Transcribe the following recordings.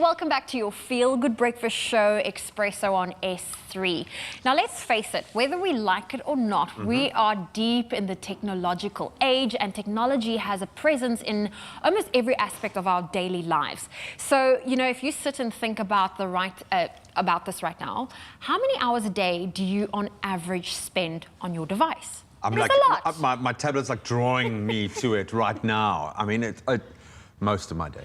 welcome back to your Feel Good Breakfast show, Expresso on S3. Now, let's face it, whether we like it or not, we are deep in the technological age, and technology has a presence in almost every aspect of our daily lives. So, you know, if you sit and think about about this right now, how many hours a day do you, on average, spend on your device? I'm It's like, a lot. my tablet's like drawing me to it right now. I mean, most of my day.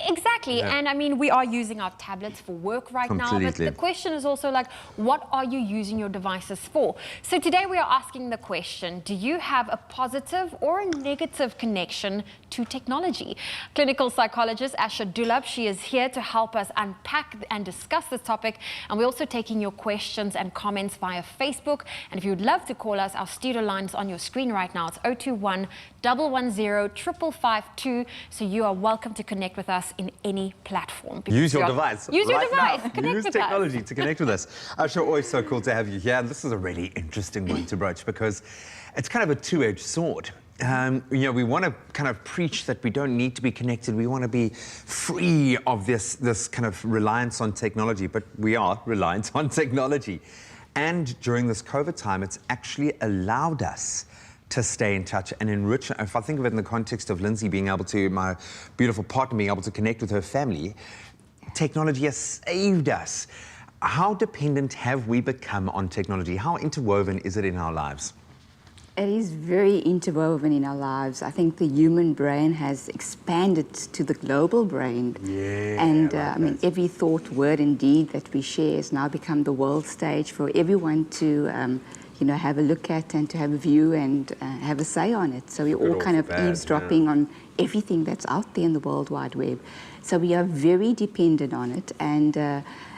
Exactly, and I mean, we are using our tablets for work right now, but the question is also like, what are you using your devices for? So today we are asking the question, do you have a positive or a negative connection to technology? Clinical psychologist Asha Dullabh, she is here to help us unpack and discuss this topic, and we're also taking your questions and comments via Facebook. And if you would love to call us, our studio line is on your screen right now. It's 021 110 5552, so you are welcome to connect with us in any platform. Use your device. Use your right device. Now. Connect Use with technology us. to connect with us. Asha, always so cool to have you here. And this is a really interesting one to broach because it's kind of a two-edged sword. You know, we want to kind of preach that we don't need to be connected. We want to be free of this kind of reliance on technology, but we are reliant on technology. And during this COVID time, it's actually allowed us to stay in touch and enrich. If I think of it in the context of Lindsay being able to, my beautiful partner, being able to connect with her family, technology has saved us. How dependent have we become on technology? How interwoven is it in our lives? It is very interwoven in our lives. I think the human brain has expanded to the global brain. Yeah, and I mean, every thought, word and deed that we share has now become the world stage for everyone to you know, have a look at and to have a view and have a say on it. So we're all kind of eavesdropping on everything that's out there in the World Wide Web. So we are very dependent on it, and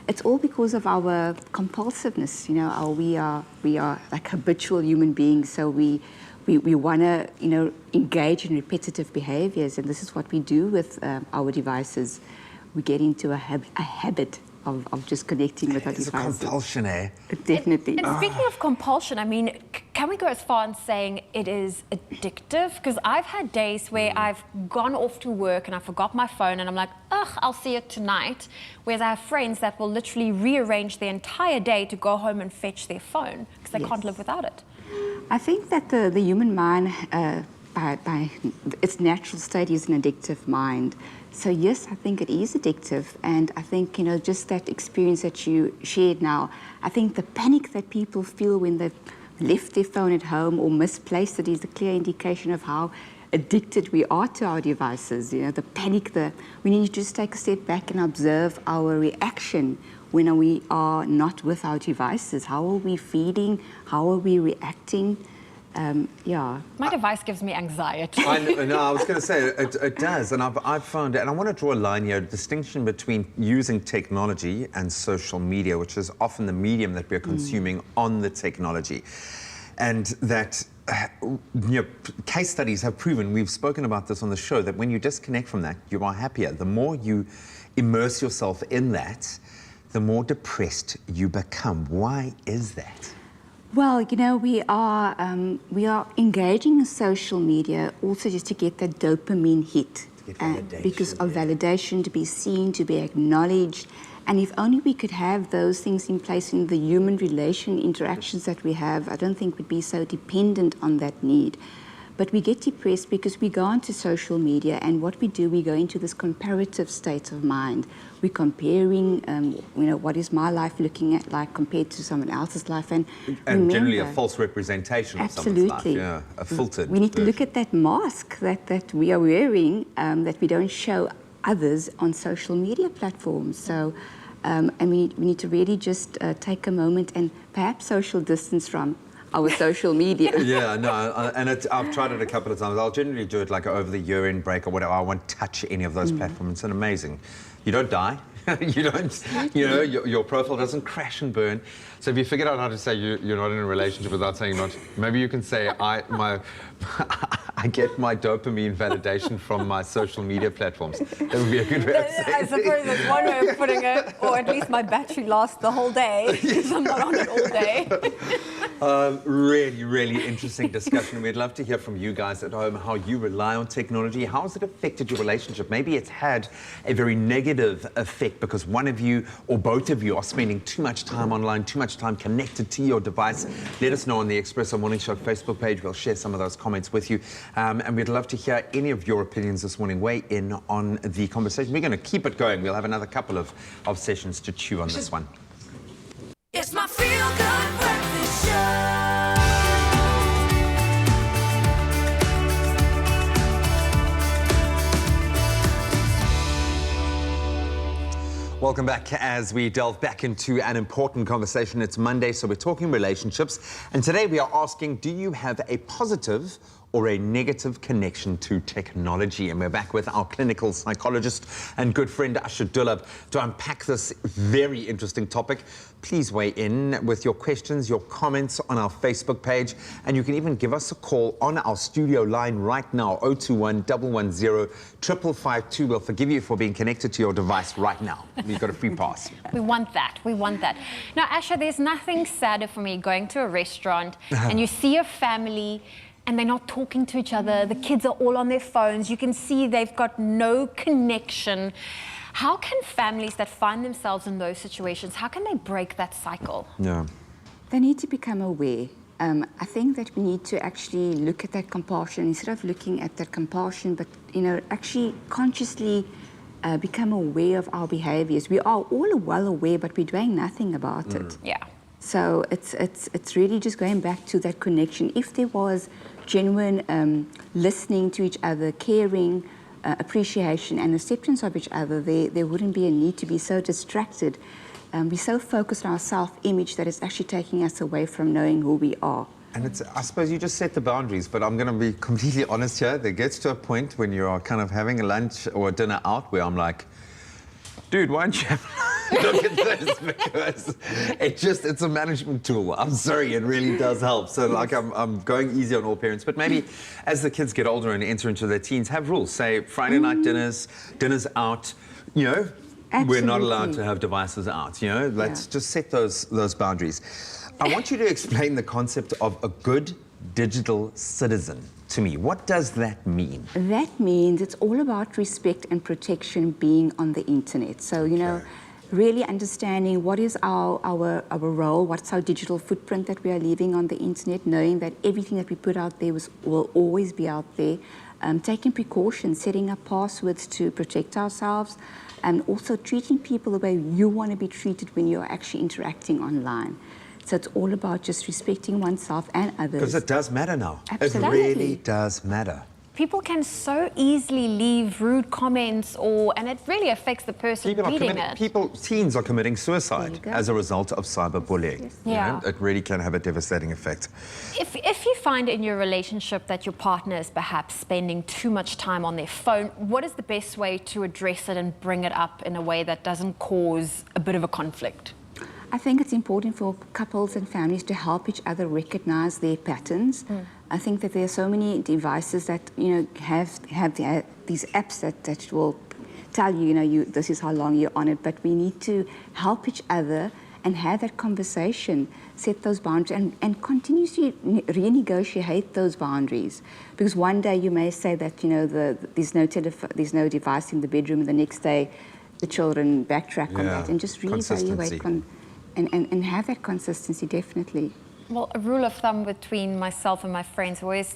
it's all because of our compulsiveness. You know, we are like habitual human beings, so we want to, you know, engage in repetitive behaviors, and this is what we do with our devices. We get into a habit of just connecting with our devices. It's a compulsion, eh? Definitely. And speaking of compulsion, I mean, can we go as far as saying it is addictive? Because I've had days where I've gone off to work and I forgot my phone and I'm like, ugh, I'll see it tonight. Whereas I have friends that will literally rearrange their entire day to go home and fetch their phone because they can't live without it. I think that the human mind, by its natural state, is an addictive mind. So yes, I think it is addictive, and I think, you know, just that experience that you shared now, I think the panic that people feel when they've left their phone at home or misplaced it is a clear indication of how addicted we are to our devices. You know, the panic, we need to just take a step back and observe our reaction when we are not with our devices. How are we feeling? How are we reacting? Yeah. My device gives me anxiety. I was going to say, it does, and I've found it, and I want to draw a line here, a distinction between using technology and social media, which is often the medium that we're consuming on the technology. And that, you know, case studies have proven, we've spoken about this on the show, that when you disconnect from that, you are happier. The more you immerse yourself in that, the more depressed you become. Why is that? Well, you know, we are engaging in social media also just to get that dopamine hit. Because of validation, to be seen, to be acknowledged. And if only we could have those things in place in the human relation interactions that we have, I don't think we'd be so dependent on that need. But we get depressed because we go onto social media, and what we do, we go into this comparative state of mind. We're comparing, you know, what is my life looking at like compared to someone else's life, and remember, generally a false representation of someone's life, yeah, a filtered. We need to look at that mask that we are wearing, that we don't show others on social media platforms. So, and we need to really just take a moment and perhaps social distance from our social media. Yeah, no, and I've tried it a couple of times. I'll generally do it like over the year-end break or whatever. I won't touch any of those platforms. It's amazing. You don't die. You don't, you know, your profile doesn't crash and burn. So if you figured out how to say you're not in a relationship without saying not, maybe you can say I get my dopamine validation from my social media platforms. That would be a good way of saying I suppose that's one way of putting it, or at least my battery lasts the whole day, because I'm not on it all day. Really, really interesting discussion. We'd love to hear from you guys at home how you rely on technology. How has it affected your relationship? Maybe it's had a very negative effect because one of you or both of you are spending too much time online, too much time connected to your device. Let us know on the Expresso Morning Show Facebook page. We'll share some of those comments with you. And we'd love to hear any of your opinions this morning. Weigh in on the conversation. We're going to keep it going. We'll have another couple of sessions to chew on this one. It's my feel-good breakfast show. Welcome back as we delve back into an important conversation. It's Monday, so we're talking relationships. And today we are asking, do you have a positive or a negative connection to technology? And we're back with our clinical psychologist and good friend Asha Dullabh to unpack this very interesting topic. Please weigh in with your questions, your comments on our Facebook page, and you can even give us a call on our studio line right now, 021 110 5552. We'll forgive you for being connected to your device right now. You've got a free pass. We want that. We want that. Now, Asha, there's nothing sadder for me going to a restaurant and you see a family and they're not talking to each other. The kids are all on their phones. You can see they've got no connection. How can families that find themselves in those situations, how can they break that cycle? Yeah. They need to become aware. I think that we need to actually look at that compulsion instead of looking at that compulsion, but actually consciously become aware of our behaviors. We are all well aware, but we're doing nothing about it. Yeah. So it's really just going back to that connection. If there was genuine listening to each other, caring, appreciation and acceptance of each other, there wouldn't be a need to be so distracted. We're so focused on our self-image that it's actually taking us away from knowing who we are. And I suppose you just set the boundaries, but I'm going to be completely honest here. There gets to a point when you are kind of having a lunch or a dinner out where I'm like, dude, why don't you look at this? Because it's a management tool. I'm sorry, it really does help. So like I'm going easy on all parents, but maybe as the kids get older and enter into their teens, have rules. Say Friday night dinners out, We're not allowed to have devices out, Let's just set those boundaries. I want you to explain the concept of a good digital citizen to me. What does that mean? That means it's all about respect and protection being on the internet. So, really understanding what is our role, what's our digital footprint that we are leaving on the internet, knowing that everything that we put out there will always be out there, taking precautions, setting up passwords to protect ourselves, and also treating people the way you want to be treated when you're actually interacting online. So it's all about just respecting oneself and others. Because it does matter now. Absolutely. It really does matter. People can so easily leave rude comments and it really affects the person reading it. Teens are committing suicide as a result of cyberbullying. Yes. Yeah. It really can have a devastating effect. If you find in your relationship that your partner is perhaps spending too much time on their phone, what is the best way to address it and bring it up in a way that doesn't cause a bit of a conflict? I think it's important for couples and families to help each other recognize their patterns. I think that there are so many devices that have these apps that will tell you, this is how long you're on it. But we need to help each other and have that conversation, set those boundaries, and continuously renegotiate those boundaries. Because one day you may say that there's no device in the bedroom, and the next day the children backtrack on that, and just reevaluate and have that consistency, definitely. Well, a rule of thumb between myself and my friends, we always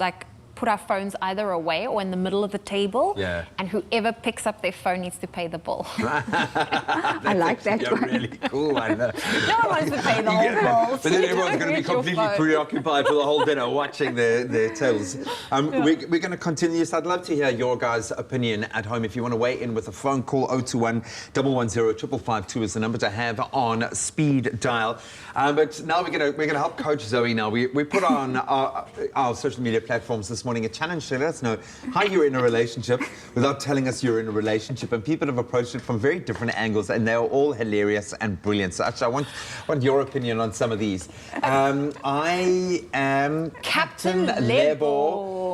put our phones either away or in the middle of the table, and whoever picks up their phone needs to pay the bill. I like that one. Really cool one. No one wants to pay the whole bill. But then everyone's going to be completely preoccupied for the whole dinner watching their tails. We're going to continue. So I'd love to hear your guys' opinion at home. If you want to weigh in with a phone call, 021 110 5552 is the number to have on speed dial. But now we're going to help Coach Zoe now. We put on our social media platforms this morning a challenge to let us know how you're in a relationship without telling us you're in a relationship. And people have approached it from very different angles, and they're all hilarious and brilliant. So actually, I want your opinion on some of these. I am Captain Lebo.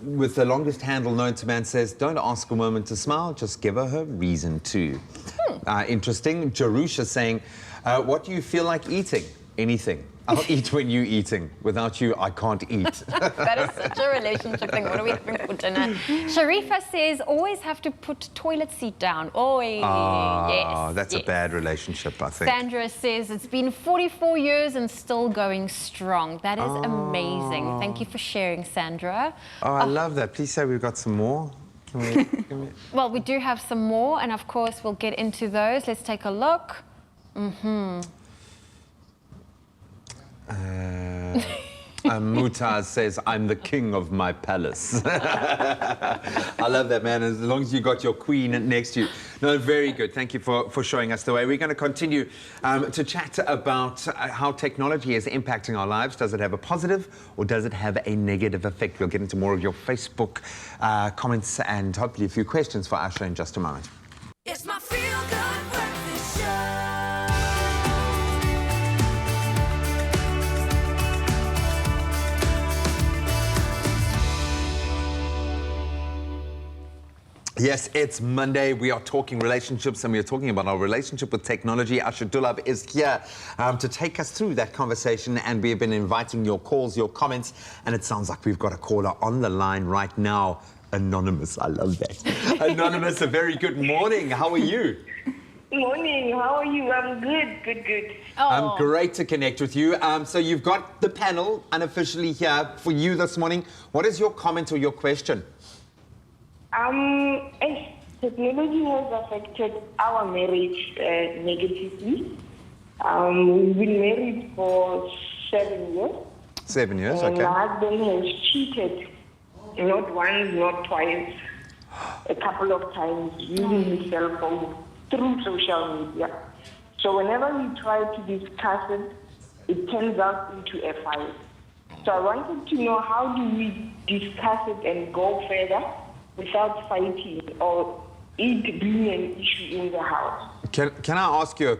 With the longest handle known to man says, don't ask a woman to smile, just give her reason to. Interesting. Jerusha saying, what do you feel like eating? Anything. I'll eat when you're eating. Without you, I can't eat. That is such a relationship thing. What are we having for dinner? Sharifa says, always have to put toilet seat down. Oh, yes. That's a bad relationship, I think. Sandra says, it's been 44 years and still going strong. That is amazing. Thank you for sharing, Sandra. Oh, I love that. Please say we've got some more. Can we... Well, we do have some more, and of course, we'll get into those. Let's take a look. Mutaz says, I'm the king of my palace. I love that, man, as long as you got your queen next to you. No, very good. Thank you for showing us the way. We're going to continue to chat about how technology is impacting our lives. Does it have a positive or does it have a negative effect? We'll get into more of your Facebook comments and hopefully a few questions for Asha in just a moment. It's my feel-good breakfast show. Yes, it's Monday. We are talking relationships and we are talking about our relationship with technology. Asha Dullabh is here to take us through that conversation, and we have been inviting your calls, your comments, and it sounds like we've got a caller on the line right now. Anonymous, I love that. Anonymous, a very good morning. How are you? Morning, how are you? I'm good. I'm great to connect with you. So you've got the panel unofficially here for you this morning. What is your comment or your question? Technology has affected our marriage negatively. We've been married for 7 years. 7 years, and okay. My husband has cheated, not once, not twice, a couple of times, using his cell phone through social media. So whenever we try to discuss it, it turns out into a fight. So I wanted to know, how do we discuss it and go further without fighting or it being an issue in the house? Can I ask you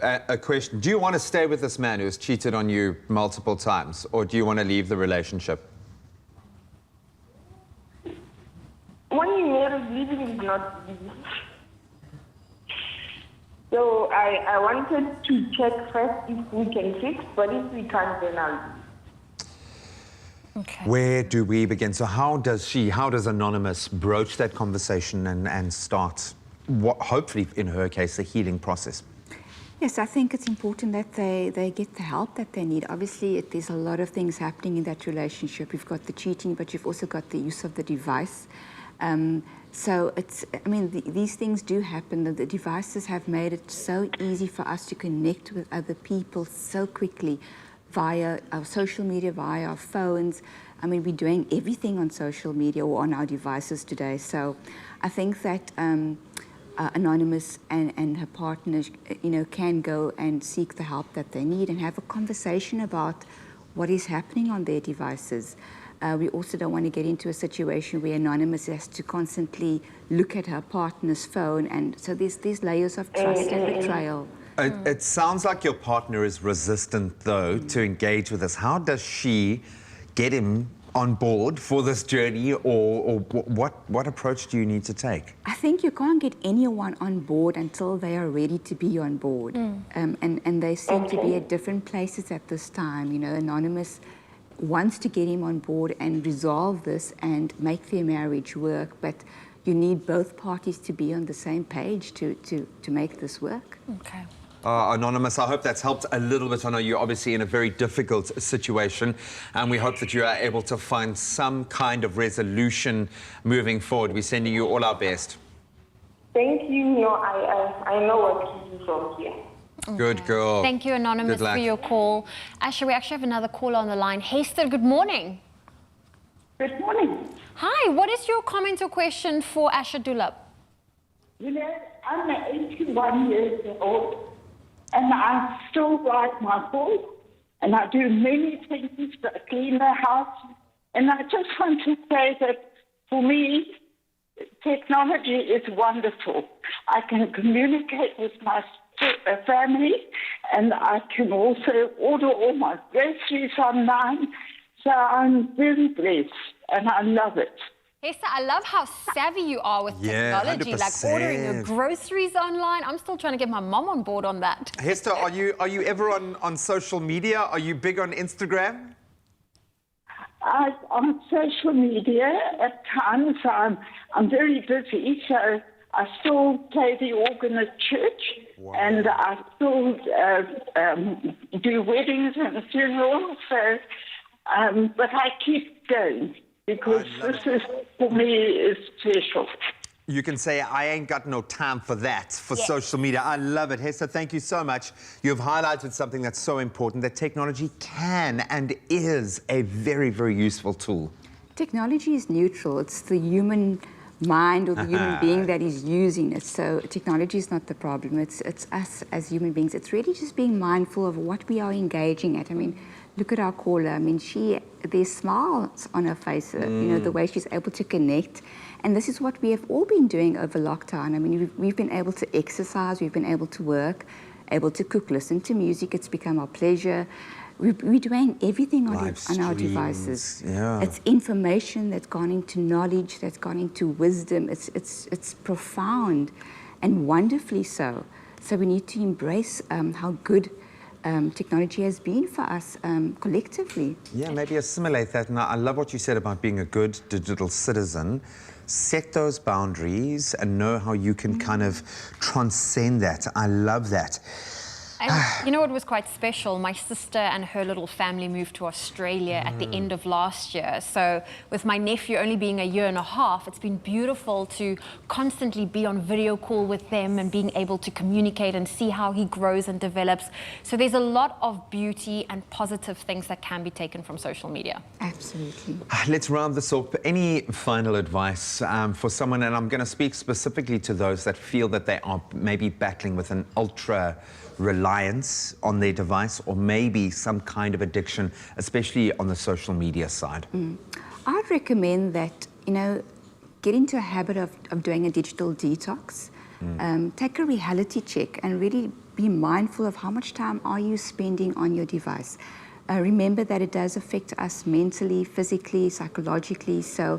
a question? Do you want to stay with this man who has cheated on you multiple times, or do you want to leave the relationship? When you're married, living is not easy. So I wanted to check first if we can fix, but if we can't, then I'll leave. Okay. Where do we begin? So how does Anonymous broach that conversation and start, hopefully in her case, the healing process? Yes, I think it's important that they get the help that they need. Obviously, there's a lot of things happening in that relationship. You've got the cheating, but you've also got the use of the device. So these things do happen. The devices have made it so easy for us to connect with other people so quickly via our social media, via our phones. I mean, we're doing everything on social media or on our devices today. So I think that Anonymous and her partners, can go and seek the help that they need and have a conversation about what is happening on their devices. We also don't want to get into a situation where Anonymous has to constantly look at her partner's phone, and so there's layers of trust and betrayal. It sounds like your partner is resistant, though, to engage with this. How does she get him on board for this journey, or what approach do you need to take? I think you can't get anyone on board until they are ready to be on board. And they seem to be at different places at this time. Anonymous wants to get him on board and resolve this and make their marriage work, but you need both parties to be on the same page to make this work. Okay. Anonymous, I hope that's helped a little bit. I know you're obviously in a very difficult situation, and we hope that you are able to find some kind of resolution moving forward. We're sending you all our best. Thank you. I know what to do from here. Okay. Good girl. Thank you, Anonymous, for your call. Asha, we actually have another caller on the line. Hester, good morning. Good morning. Hi, what is your comment or question for Asha Dullabh? I'm 81 years old, and I still ride my horse, and I do many things to clean the house. And I just want to say that for me, technology is wonderful. I can communicate with my family, and I can also order all my groceries online. So I'm very blessed, and I love it. Hester, I love how savvy you are with technology, like 100%. ordering your groceries online. I'm still trying to get my mom on board on that. Hester, are you ever on social media? Are you big on Instagram? On social media, at times I'm very busy, so I still play the organ at church, and I still do weddings and funerals. So, but I keep going because this is, for me, is special. You can say, I ain't got no time for that, for social media. I love it. Hester, thank you so much. You've highlighted something that's so important, that technology can and is a very, very useful tool. Technology is neutral. It's the human mind or the human being that is using it. So technology is not the problem. It's us as human beings. It's really just being mindful of what we are engaging at. I mean, look at our caller. I mean, there's smiles on her face, you know, the way she's able to connect. And this is what we have all been doing over lockdown. I mean, we've been able to exercise, we've been able to work, able to cook, listen to music. It's become our pleasure. We're doing everything on our devices. Yeah. It's information that's gone into knowledge, that's gone into wisdom. It's profound and wonderfully so. So we need to embrace how good technology has been for us collectively. Yeah, maybe assimilate that. And I love what you said about being a good digital citizen. Set those boundaries and know how you can kind of transcend that. I love that. And you know what was quite special? My sister and her little family moved to Australia at the end of last year. So with my nephew only being a year and a half, it's been beautiful to constantly be on video call with them and being able to communicate and see how he grows and develops. So there's a lot of beauty and positive things that can be taken from social media. Absolutely. Let's round this up. Any final advice for someone, and I'm going to speak specifically to those that feel that they are maybe battling with an ultra reliance on their device or maybe some kind of addiction, especially on the social media side? I'd recommend that, you know, get into a habit of doing a digital detox. Take a reality check and really be mindful of how much time are you spending on your device. Remember that it does affect us mentally, physically, psychologically. So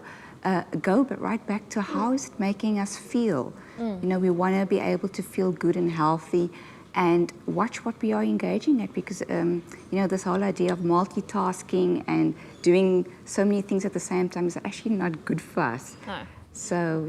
go but right back to how is it making us feel. You know, we want to be able to feel good and healthy, and watch what we are engaging at, because you know, this whole idea of multitasking and doing so many things at the same time is actually not good for us. No. So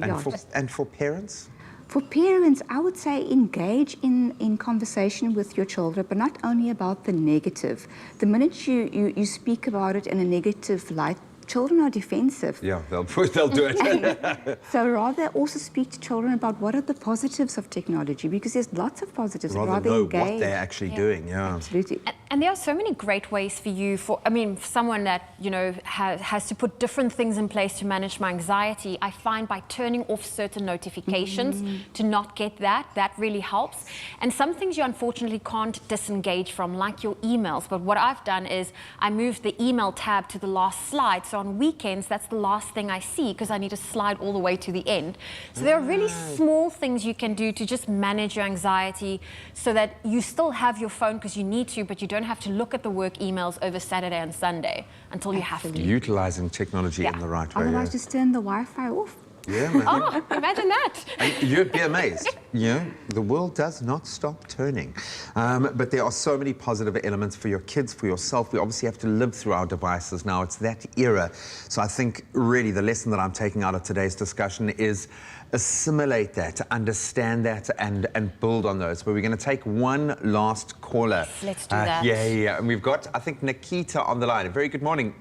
And for parents? For parents, I would say engage in conversation with your children, but not only about the negative. The minute you speak about it in a negative light, children are defensive. Yeah, they'll do it. So rather also speak to children about what are the positives of technology, because there's lots of positives. Rather know engage. what they're actually doing, yeah. Absolutely. And there are so many great ways for you, for someone that, you know, has to put different things in place to manage my anxiety. I find by turning off certain notifications to not get that really helps. And some things you unfortunately can't disengage from, like your emails. But what I've done is I moved the email tab to the last slide. So on weekends, that's the last thing I see because I need to slide all the way to the end. So there are really small things you can do to just manage your anxiety so that you still have your phone because you need to, but you don't have to look at the work emails over Saturday and Sunday until you have to. Utilizing technology in the right way. Otherwise, just turn the Wi-Fi off. Yeah, man. Oh, imagine that. You'd be amazed. You know, the world does not stop turning. But there are so many positive elements for your kids, for yourself. We obviously have to live through our devices now. It's that era. So I think really the lesson that I'm taking out of today's discussion is assimilate that, understand that, and build on those. But we're going to take one last caller. Let's do that. Yeah. And we've got, I think, Nikita on the line. A very good morning.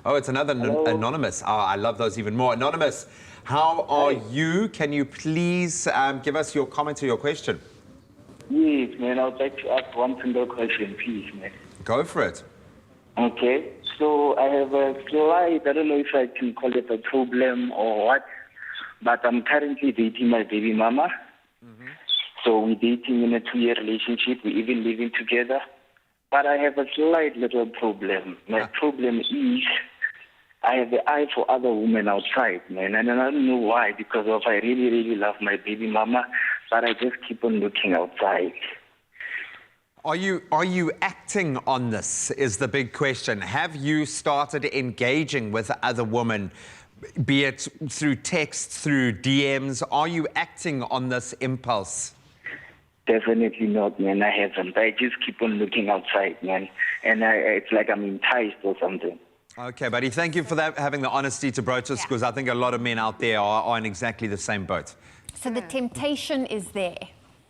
Oh, it's another anonymous. Oh, I love those even more. Anonymous, how are you? Can you please give us your comment or your question? Yes, man. I would like to ask one single question, please, man. Go for it. Okay. So I have a slight, I don't know if I can call it a problem or what, but I'm currently dating my baby mama. So we're dating in a 2-year relationship. We're even living together. But I have a slight little problem. My problem is I have the eye for other women outside, man. And I don't know why, because of I really, really love my baby mama, but I just keep on looking outside. Are you acting on this is the big question. Have you started engaging with other women, be it through text, through DMs? Are you acting on this impulse? Definitely not, man. I haven't. I just keep on looking outside, man. And it's like I'm enticed or something. Okay, buddy. Thank you for that, having the honesty to broach us, because I think a lot of men out there are in exactly the same boat. So the temptation is there.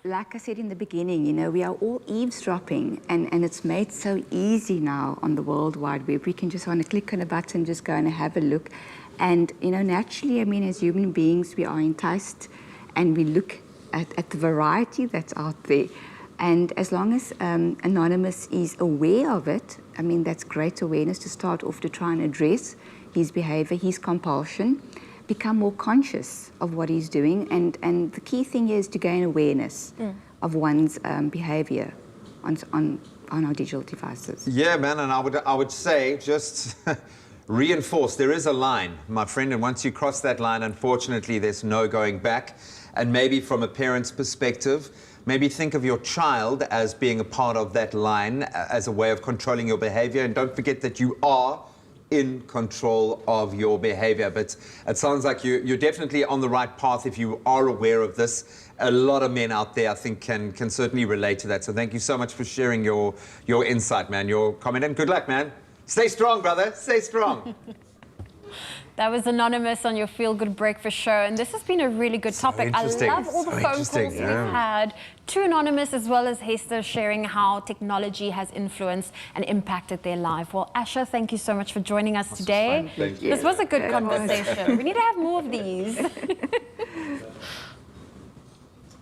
Like I said in the beginning, you know, we are all eavesdropping, and it's made so easy now on the World Wide Web. We can just want to click on a button, just go and have a look. And, you know, naturally, I mean, as human beings, we are enticed and we look at the variety that's out there. And as long as Anonymous is aware of it, I mean, that's great awareness to start off to try and address his behavior, his compulsion, become more conscious of what he's doing. And the key thing is to gain awareness of one's behavior on our digital devices. Yeah, man, and I would say just reinforce, there is a line, my friend, and once you cross that line, unfortunately, there's no going back. And maybe from a parent's perspective, maybe think of your child as being a part of that line, as a way of controlling your behavior. And don't forget that you are in control of your behavior. But it sounds like you're definitely on the right path if you are aware of this. A lot of men out there, I think, can certainly relate to that. So thank you so much for sharing your insight, man, your comment. And good luck, man. Stay strong, brother. Stay strong. That was Anonymous on your Feel Good Breakfast show, and this has been a really good topic. I love all the phone calls we've had to Anonymous, as well as Hester sharing how technology has influenced and impacted their life. Well, Asha, thank you so much for joining us today. Thank you. This was a good conversation. We need to have more of these.